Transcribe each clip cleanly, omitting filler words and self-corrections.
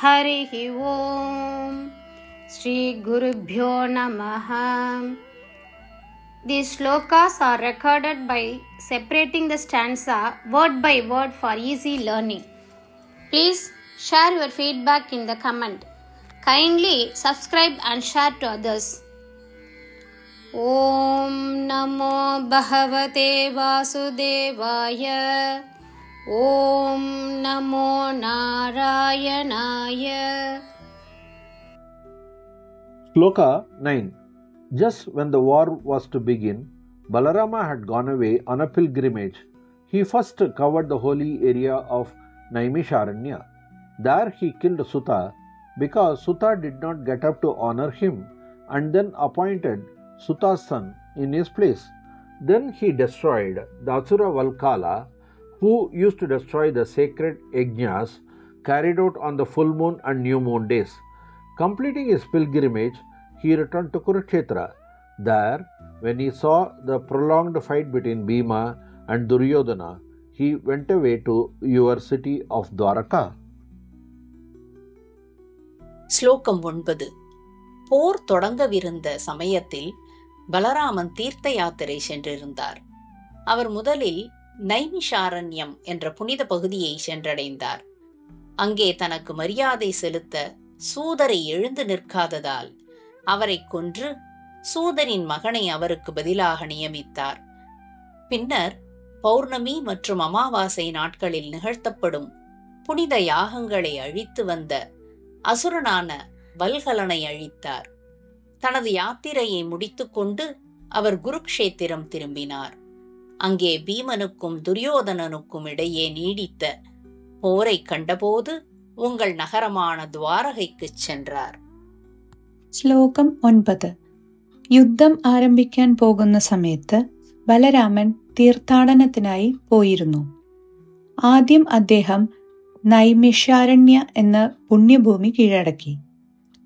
हरिः ओम श्री गुरुभ्यो नमः. These shlokas are recorded by separating the stanza word by word for easy learning. Please share your feedback in the comment. Kindly subscribe and share to others. Om Namo Bhagavate Vasudevaya. Om Namo Narayanaya. Shloka 9. Just when the war was to begin, Balarama had gone away on a pilgrimage. He first covered the holy area of Naimisharanya. There he killed Suta because Suta did not get up to honor him, and then appointed Suta's son in his place. Then he destroyed the Asura Valkala, who used to destroy the sacred yajnas carried out on the full moon and new moon days. Completing his pilgrimage, he returned to Kurukshetra. There, when he saw the prolonged fight between Bhima and Duryodhana, he went away to your city of Dwaraka. ஸ்லோகம் 9. போர் தொடங்கவிருந்த சமயத்தில் பலராமன் தீர்த்த யாத்திரை சென்றிருந்தார். அவர் முதலில் நைமிஷாரண்யம் என்ற புனித பகுதியை சென்றடைந்தார். அங்கே தனக்கு மரியாதை செலுத்த சூதரை எழுந்து நிற்காததால் அவரை கொன்று சூதரின் மகனை அவருக்கு பதிலாக நியமித்தார். பின்னர் பௌர்ணமி மற்றும் அமாவாசை நாட்களில் நிகழ்த்தப்படும் புனித யாகங்களை அழித்து வந்த அசுரனான வல்கலனை அழித்தார். தனது யாத்திரையை முடித்துக்கொண்டு அவர் குருக்ஷேத்திரம் திரும்பினார். அங்கே பீமனுக்கும் துரியோதனனுக்கும் இடையே நீடித்த போரை கண்டபோது உங்கள் நகரமான ദ്വാരകയ്ക്ക് சென்றார். ശ്ലോകം 9. യുദ്ധം ആരംഭിക്കാൻ പോകുന്ന സമയത്ത് ബലരാമൻ തീർത്ഥാടനത്തിനായി പോയിരുന്നു. ആദ്യം അദ്ദേഹം നൈമിഷാരണ്യ എന്ന പുണ്യഭൂമി കീഴടക്കി.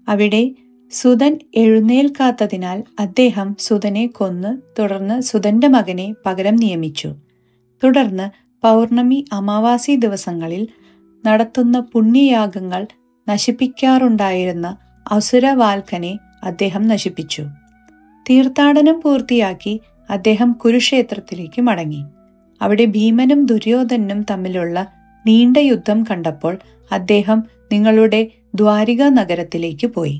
അവിടെ സുതൻ എഴുന്നേൽക്കാത്തതിനാൽ അദ്ദേഹം സുതനെ കൊന്ന് തുടർന്ന് സുതന്റെ മകനെ പകരം നിയമിച്ചു. തുടർന്ന് പൗർണമി അമാവാസി ദിവസങ്ങളിൽ നടത്തുന്ന പുണ്യയാഗങ്ങൾ നശിപ്പിക്കാറുണ്ടായിരുന്ന അസുരവാൽക്കനെ അദ്ദേഹം നശിപ്പിച്ചു. തീർത്ഥാടനം പൂർത്തിയാക്കി അദ്ദേഹം കുരുക്ഷേത്രത്തിലേക്ക് മടങ്ങി. അവിടെ ഭീമനും ദുര്യോധനും തമ്മിലുള്ള നീണ്ട യുദ്ധം കണ്ടപ്പോൾ അദ്ദേഹം നിങ്ങളുടെ ദ്വാരിക നഗരത്തിലേക്ക് പോയി.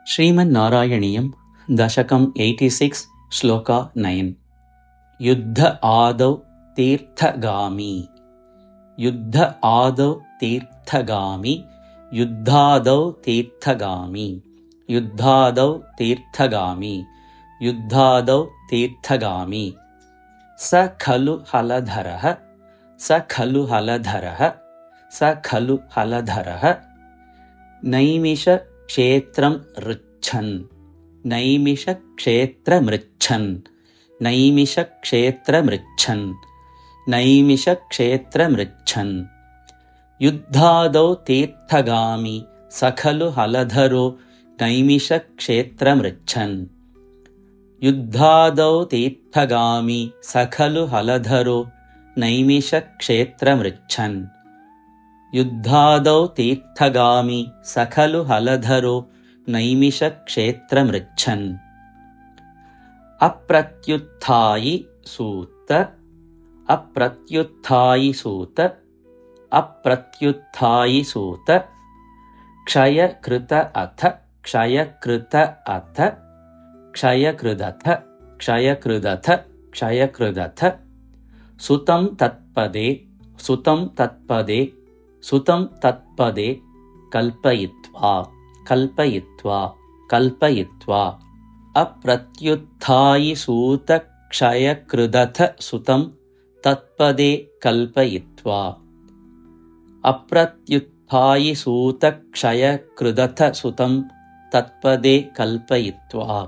ಶ್ರೀಮನ್ ನಾರಾಯಣೀಯಂ ದಶಕಂ 86 ಶ್ಲೋಕ 9. ಯುದ್ಧ ಆದೌ ತೀರ್ಥಗಾಮಿ. ಯುದ್ಧ ಆದೌ ತೀರ್ಥಗಾಮಿ. ಯುದ್ಧಾದೌ ತೀರ್ಥಗಾಮಿ. ಯುದ್ಧಾದೌ ತೀರ್ಥಗಾಮಿ. ಯುದ್ಧಾದೌ ತೀರ್ಥಗಾಮಿ. ಸ ಖಲು ಹಲಧರಃ. ಸ ಖಲು ಹಲಧರಃ. ಸ ಖಲು ಹಲಧರಃ. ನೈಮಿಷ ಕ್ಷೇತ್ರಂ ಋಚ್ಛನ್. ನೈಮಿಷ ಕ್ಷೇತ್ರಮೃಚ್ಛನ್. ನೈಮಿಷ ಕ್ಷೇತ್ರಮೃಚ್ಛನ್. ನೈಮಿಷ ಕ್ಷೇತ್ರಮೃಚ್ಛನ್. ಯುದ್ಧಾದೌ ತೀರ್ಥಗಾಮಿ ಸ ಖಲು ಹಲಧರೋ ನೈಮಿಷ ಕ್ಷೇತ್ರಮೃಚ್ಛನ್. ಯುದ್ಧಾದೌ ತೀರ್ಥಗಾಮಿ ಸ ಖಲು ಹಲಧರೋ ನೈಮಿಷ ಕ್ಷೇತ್ರಮೃಚ್ಛನ್. ಯುದ್ಧಾದೌ ತೀರ್ಥಗಾಮಿ ಸ ಖಲು ಹಲಧರೋ ನೈಮಿಷ ಕ್ಷೇತ್ರಮೃಚ್ಛನ್. ಅಪ್ರತ್ಯುತ್ಥಾಯಿ ಸೂತ. ಅಪ್ರತ್ಯುತ್ಥಾಯಿ ಸೂತ. ಅಪ್ರತ್ಯುತ್ಥಾಯಿ ಸೂತ. ಕ್ಷಯಕೃತ ಅಥ. ಕ್ಷಯಕೃತ ಅಥ. ಕ್ಷಯಕೃದಥ. ಕ್ಷಯಕೃದಥ. ಕ್ಷಯಕೃದಥ. ಸುತಂ ತತ್ಪದೇ. ಸುತಂ ತತ್ಪದೇ. ಸುತಂ ತತ್ಪದೇ ಕಲ್ಪಯಿತ್ವಾ. ಕಲ್ಪಯಿತ್ವಾ. ಕಲ್ಪಯಿತ್ವಾ. ಅಪ್ರತ್ಯುತ್ಥಾಯಿ ಸೂತ ಕ್ಷಯಕೃದಥ ಸುತಂ ತತ್ಪದೇ ಕಲ್ಪಯಿತ್ವಾ. ಅಪ್ರತ್ಯುತ್ಥಾಯಿ ಸೂತ ಕ್ಷಯಕೃದಥ ಸುತಂ ತತ್ಪದೇ ಕಲ್ಪಯಿತ್ವಾ.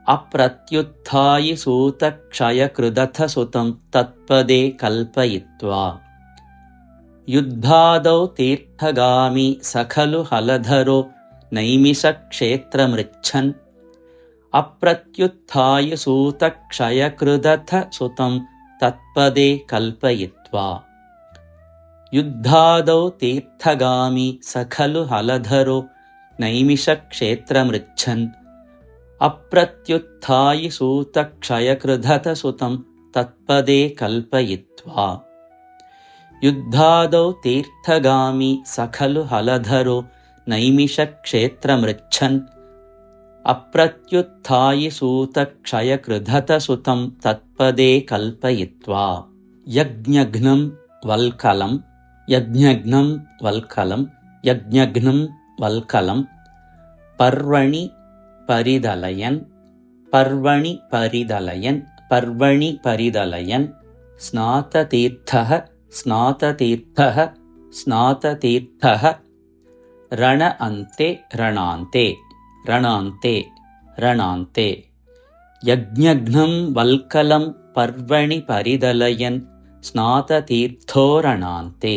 ಅಪ್ರತ್ಯುತ್ಥಾಯಿ ಸೂತ ಕ್ಷಯಕೃದಥ ಸುತಂ ತತ್ಪದೇ ಕಲ್ಪಯಿತ್ವಾ. ಯುದ್ಧಾದೌ ತೀರ್ಥಗಾಮಿ ಸ ಖಲು ಹಲಧರೋ ನೈಮಿಷ ಕ್ಷೇತ್ರಮೃಚ್ಛನ್. ಅಪ್ರತ್ಯುತ್ಥಾಯ ಸೂತ ಕ್ಷಯಕೃದಥ ಸುತಂ ತತ್ಪದೇ ಕಲ್ಪಯಿತ್ವಾ. युद्धादौ तीर्थगामी स खलु हलधरो नैमिषक्षेत्रमृच्छन् अप्रत्युत्थायि सूतक्षयकृधतसुतं तत्पदे कल्पयित्वा। युद्धादौ तीर्थगामी स खलु हलधरो नैमिषक्षेत्रमृच्छन् अप्रत्युत्थायि सूतक्षयकृधतसुतं तत्पदे कल्पयित्वा। यज्ञघ्नं वल्कलं यज्ञघ्नं वल्कलं यज्ञघ्नं वल्कलं पर्वणि परिदलयन् पर्वणि परिदलयन् पर्वणि परिदलयन् स्नाततीर्थः स्नाततीर्थः स्नाततीर्थः रण अन्ते रणान्ते रणान्ते रणान्ते। यज्ञघ्नं वल्कलं पर्वणि परिदलयन् स्नाततीर्थो रणान्ते।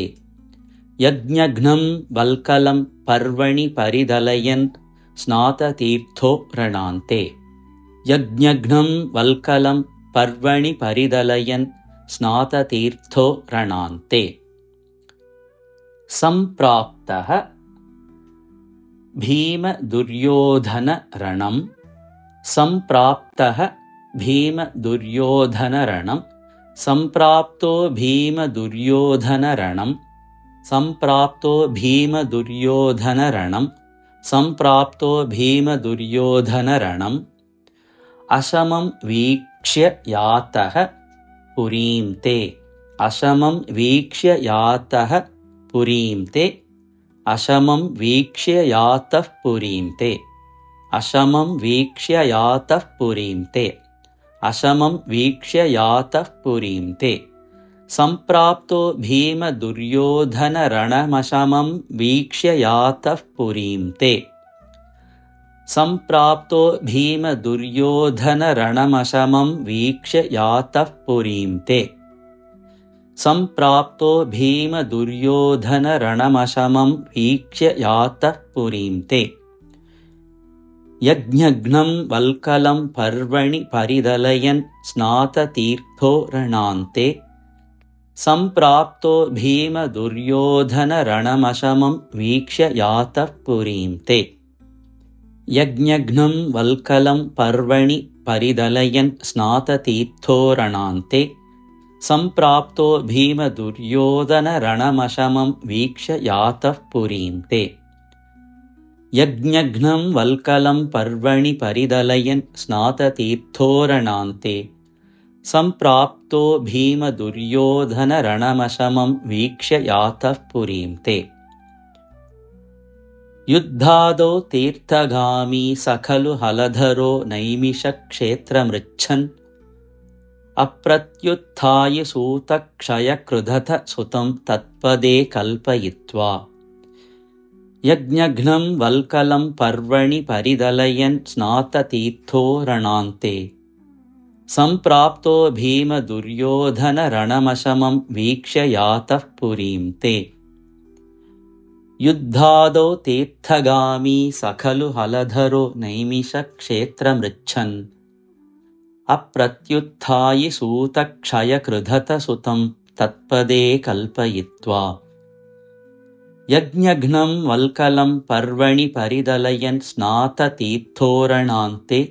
यज्ञघ्नं वल्कलं पर्वणि परिदलयन् स्नाततीर्थो रणान्ते। यज्ञघ्नं वल्कलं पर्वणि परिदलयन् स्नाततीर्थो रणान्ते। सम्प्राप्तः भीमदुर्योधनरणं सम्प्राप्तः भीमदुर्योधनरणं सम्प्राप्तो भीमदुर्योधनरणं सम्प्राप्तो भीमदुर्योधनरणं सम्प्राप्तो भीमदुर्योधनरणम् अशमं वीक्ष्य यातः पुरीं ते अशमं वीक्ष्य यातः पुरीं ते अशमं वीक्ष्य यातः पुरीं ते अशमं वीक्ष्य यातः पुरीं ते अशमं वीक्ष्य यातः पुरीं ते। सम्प्राप्तो भीमदुर्योधनरणमशमं वीक्ष्य यातः पुरीं ते सम्प्राप्तो भीमदुर्योधनरणमशमं वीक्ष्य यातः पुरीं ते सम्प्राप्तो भीमदुर्योधनरणमशमं वीक्ष्य यातः पुरीं ते। यज्ञघ्नं वल्कलं पर्वणि परिदलयन् स्नाततीर्थो रणान्ते सम्प्राप्तो भीमदुर्योधनरणमशमं वीक्ष्य यातः पुरीं ते। यज्ञघ्नं वल्कलं पर्वणि परिदलयन् स्नाततीर्थो रणान्ते सम्प्राप्तो भीमदुर्योधनरणमशमं वीक्ष्य यातः पुरीं ते। यज्ञघ्नं वल्कलं पर्वणि परिदलयन् स्नाततीर्थो रणान्ते सम्प्राप्तो भीमदुर्योधनरणमशमं वीक्ष्य यातः पुरीं ते। युद्धादौ तीर्थगामी स खलु हलधरो नैमिषक्षेत्रमृच्छन् अप्रत्युत्थायि सूतक्षयकृधतसुतं तत्पदे कल्पयित्वा। यज्ञघ्नं वल्कलं पर्वणि परिदलयन् स्नाततीर्थो रणान्ते सम्प्राप्तो भीमदुर्योधनरणमशमं वीक्ष्य यातः पुरीं ते। युद्धादौ तीर्थगामी स खलु हलधरो नैमिषक्षेत्रमृच्छन् अप्रत्युत्थायि सूतक्षयकृधतसुतं तत्पदे कल्पयित्वा। यज्ञघ्नं वल्कलं पर्वणि परिदलयन् स्नाततीर्थो रणान्ते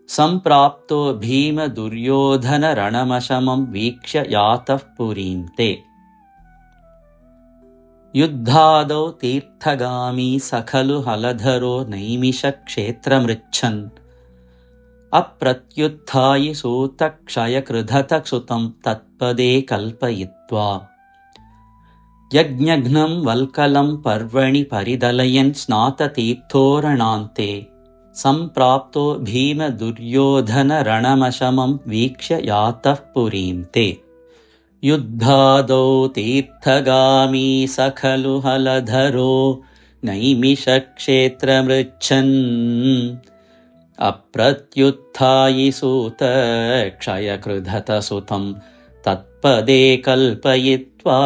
सम्प्राप्तो भीमदुर्योधनरणमशमं वीक्ष्य यातः पुरीं ते। युद्धादौ तीर्थगामी स खलु हलधरो नैमिषक्षेत्रमृच्छन् अप्रत्युत्थायि सूतक्षयकृधतसुतं तत्पदे कल्पयित्वा। यज्ञघ्नं वल्कलं पर्वणि परिदलयन् स्नाततीर्थो रणान्ते सम्प्राप्तो भीमदुर्योधनरणमशमं वीक्ष्य यातः पुरीं ते। युद्धादौ तीर्थगामी स खलु हलधरो नैमिषक्षेत्रमृच्छन् अप्रत्युत्थायि सूतक्षयकृधतसुतं तत्पदे कल्पयित्वा।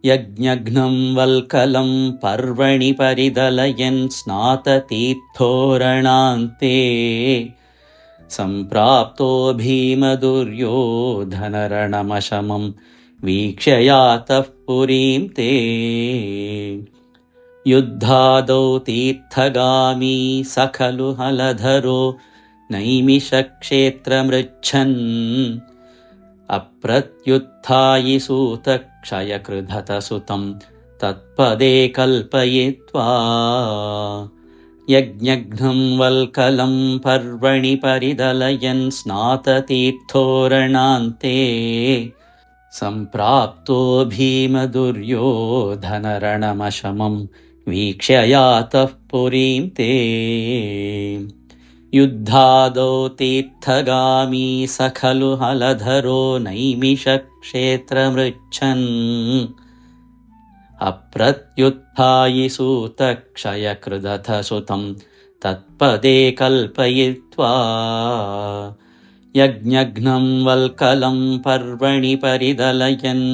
यज्ञघ्नं वल्कलं पर्वणि परिदलयन् स्नाततीर्थो रणान्ते सम्प्राप्तो भीमदुर्योधनरणमशमं वीक्ष्य यातः पुरीं ते। युद्धादौ तीर्थगामी स खलु हलधरो नैमिषक्षेत्रमृच्छन् अप्रत्युत्थायि सूतक्षयकृधतसुतं तत्पदे कल्पयित्वा यज्ञघ्नं वल्कलं पर्वणि परिदलयन् स्नाततीर्थोरणान्ते सम्प्राप्तो भीमदुर्योधनरणमशमं वीक्ष्य यातः पुरीं ते। युद्धादौ तीर्थगामी स खलु हलधरो नैमिषक्षेत्रमृच्छन् अप्रत्युत्थायि सूतक्षयकृदथसुतं तत्पदे कल्पयित्वा यज्ञघ्नं वल्कलं पर्वणि परिदलयन्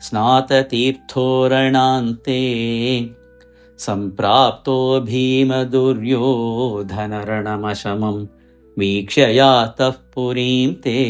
स्नाततीर्थोरणान्ते सम्प्राप्तो भीमदुर्योधनरणमशमं वीक्ष्य यातः पुरीं ते।